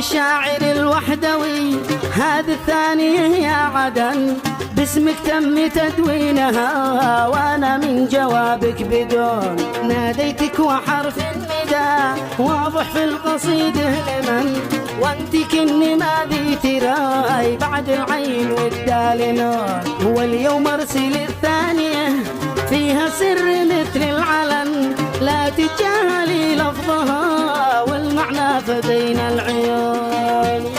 الشاعر الوحدوي هذه الثانية يا عدن، باسمك تم تدوينها وانا من جوابك بدون ناديتك وحرف النداء واضح في القصيدة لمن، وانت كني ما ذي تراي بعد العين والدال نور. واليوم ارسل الثانية فيها سر مثل العلن، لا تجاهلي لفظها والمعنى فبين العيون.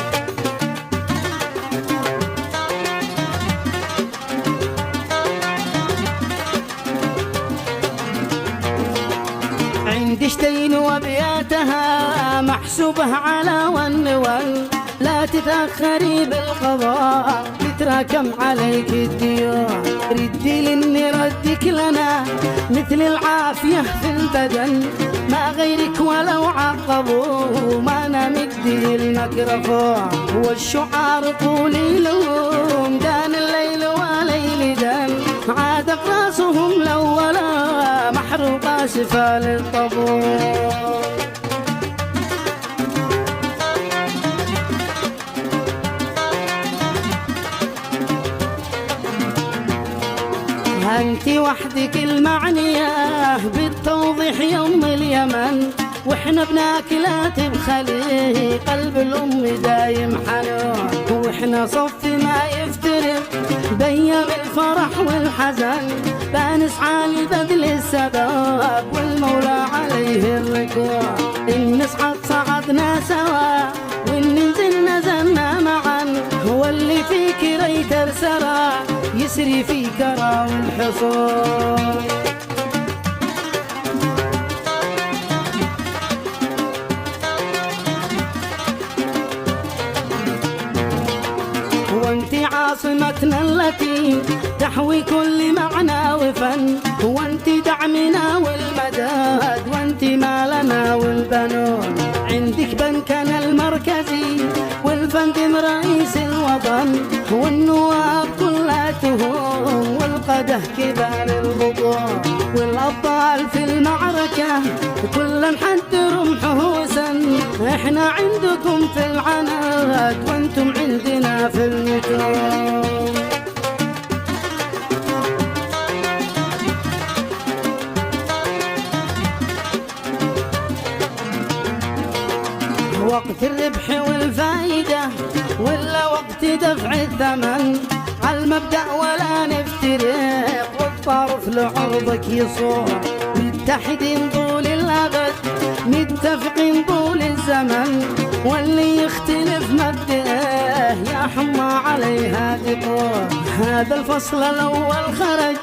عندي شتين وابياتها محسوبه على ون، لا تتأخري بالقضاء يتراكم عليك الديون. ردي لاني ردك لنا مثل العافية في البدن، ما غيرك ولو عقبوا ما انا مدي الميكروفون. والشعار قولي لهم دان الليل وليل دان، عاد راسهم الاولى محروقه سفال الطبور. انت وحدك المعنية بالتوضيح يوم اليمن، واحنا بناكلها تبخلي قلب الام دايم حنون. واحنا صف ما يفترق بيام الفرح والحزن، فنسعى لبذل السبب والمولى عليه الركوع. ان نصعد صعدنا سوا وان ننزل نزلنا معا، هو اللي فيك ريت ارسرى يسري في كرى والحصون. وانت عاصمتنا التي تحوي كل معنى وفن، وانت دعمنا والمداد وانت مالنا والبنون. عندك بنكنا المركزي والفندم رئيس الوطن، والنواب كلاتهم والقده كبار البطون. والابطال في المعركه كل حد رمحه سن، احنا عندكم في العناد وانتم عندنا في المتون. وقت الربح والفايدة ولا وقت دفع الثمن، عالمبدأ ولا نفترق والطرف لعرضك يصور. متحدين طول الأبد متفقين طول الزمن، واللي يختلف مبدأه يا حما عليها دقور. هذا الفصل الأول خرج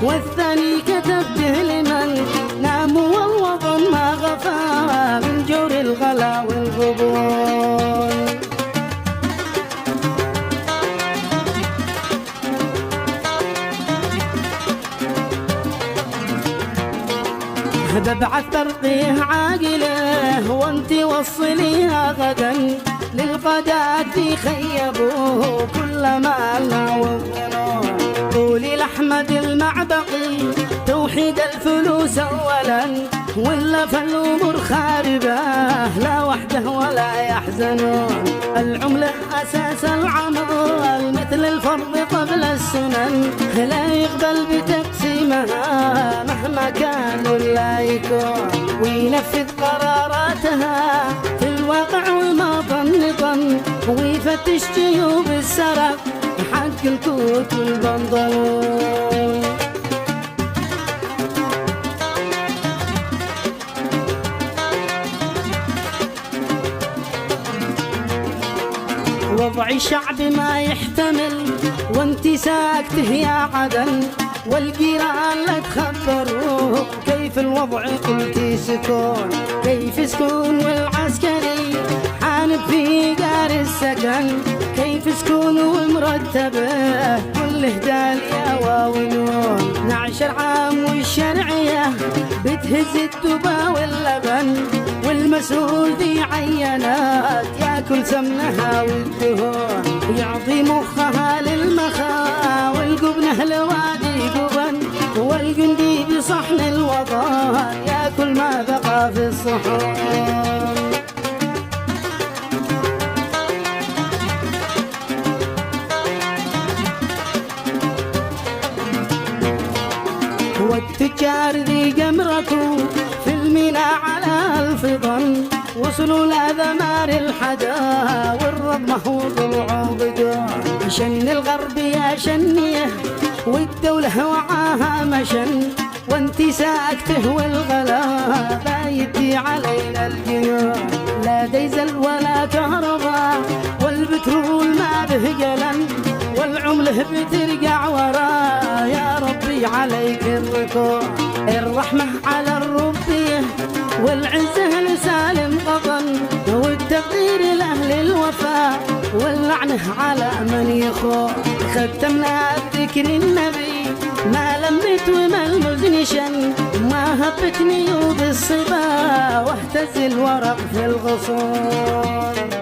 والثاني كتبته لمن، نام والوطن ما غفى من جور الغلا والغبون. ببعث ترقيه عاقله وانت وصليها غدا، للقادات يخيبوه كل مالنا والظنون. قولي لأحمد المعبقي توحيد الفلوس اولا، ولا فالامور خاربه لا وحده ولا يحزنون. العمله اساس العمل مثل الفرض قبل السنن، لا يقبل بتقسيمها مهما كان ولا يكون. وينفذ قراراتها في الواقع وما طن، ويفتش جيوب السرق حق الكوت والبنطلون. وضع الشعب ما يحتمل وانت ساكته يا عدن، والجيران لا تخبروه كيف الوضع قلتي سكون. كيف سكون والعسكري حانب في دار السكن، كيف سكون ومرتبه كل هداليا واونون. 12 عام والشرعيه بتهز الدبا واللبن، والمسؤول ذي عينات ياكل سمنها والدهون. يعطي مخها للمخا والقبنه لوادي قبن، والجندي بصحن الوطن ياكل ما بقى في الصحون. والأفكار ذي جمرته في المينا على الفضن وصلوا لذمار الحدا والرب مهوض العبد شن الغرب يا شنيه والدولة وعاها مشن وانت ساكته والغلا بايدي علينا الجنون لا ديزل ولا كهرباء والبترول ما به قلم والعمله بترجع ورا يا ربي عليك الركوع الرحمة على الربية والعزة لسالم قطن والتقدير لأهل الوفاء واللعنة على من يخوع ختمنا بذكر النبي ما لمت وما المزن شن ما هبت نيوب الصبا واهتز الورق في الغصون